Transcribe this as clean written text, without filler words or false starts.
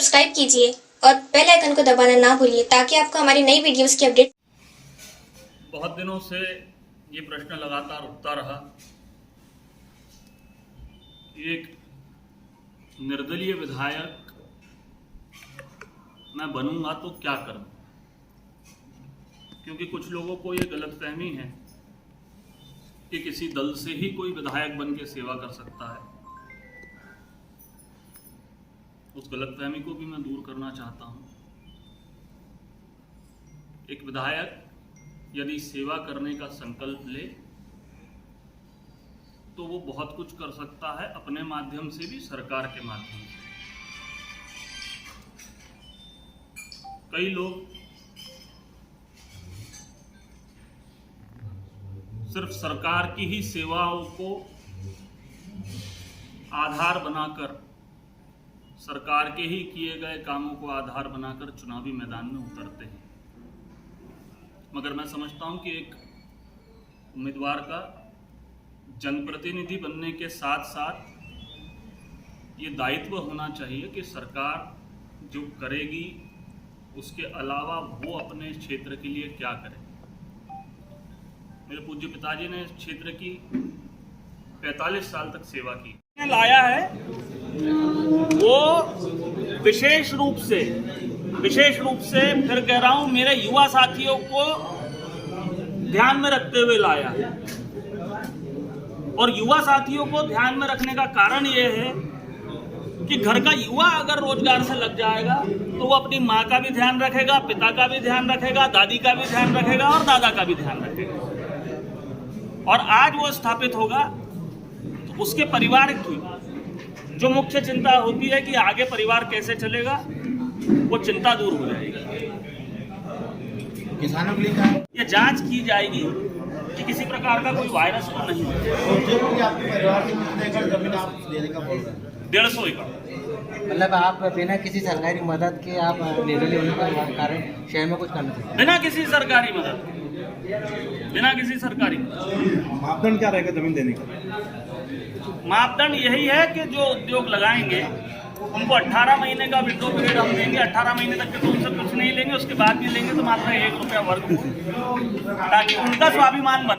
Subscribe कीजिए और bell icon को दबाना ना भूलिए ताकि आपको हमारी नई वीडियोस की अपडेट। बहुत दिनों से ये प्रश्न लगातार उठता रहा कि एक निर्दलीय विधायक मैं बनूंगा तो क्या करूं, क्योंकि कुछ लोगों को ये गलतफहमी है कि किसी दल से ही कोई विधायक बन के सेवा कर सकता है। उस गलतफहमी को भी मैं दूर करना चाहता हूं। एक विधायक यदि सेवा करने का संकल्प ले तो वो बहुत कुछ कर सकता है, अपने माध्यम से भी, सरकार के माध्यम से। कई लोग सिर्फ सरकार की ही सेवाओं को आधार बनाकर, सरकार के ही किए गए कामों को आधार बनाकर चुनावी मैदान में उतरते हैं। मगर मैं समझता हूं कि एक उम्मीदवार का जनप्रतिनिधि बनने के साथ साथ ये दायित्व होना चाहिए कि सरकार जो करेगी उसके अलावा वो अपने क्षेत्र के लिए क्या करे। मेरे पूज्य पिताजी ने इस क्षेत्र की 45 साल तक सेवा की। लाया है वो विशेष रूप से फिर कह रहा हूं, मेरे युवा साथियों को ध्यान में रखते हुए लाया है। और युवा साथियों को ध्यान में रखने का कारण यह है कि घर का युवा अगर रोजगार से लग जाएगा तो वो अपनी माँ का भी ध्यान रखेगा, पिता का भी ध्यान रखेगा, दादी का भी ध्यान रखेगा और दादा का भी ध्यान रखेगा। और आज वो स्थापित होगा तो उसके परिवार की जो मुख्य चिंता होती है कि आगे परिवार कैसे चलेगा, वो चिंता दूर हो जाएगी। किसानों के लिए ये जांच की जाएगी कि किसी प्रकार का कोई वायरस तो नहीं है। आपके परिवार के कितने एकड़ जमीन आप देने का बोल रहे हैं? 150 एकड़। मतलब आप बिना किसी सरकारी मदद के आप निर्दलीय होने के कारण शहर में कुछ करना चाहते हैं? बिना किसी सरकारी मदद के। मापदंड क्या रहेगा जमीन देने का? मापदंड यही है कि जो उद्योग लगाएंगे उनको 18 महीने का विंडो पीरियड हम देंगे। 18 महीने तक के तो उनसे कुछ नहीं लेंगे, उसके बाद भी लेंगे तो मात्र 1 रुपया वर्ग, ताकि उनका स्वाभिमान बने।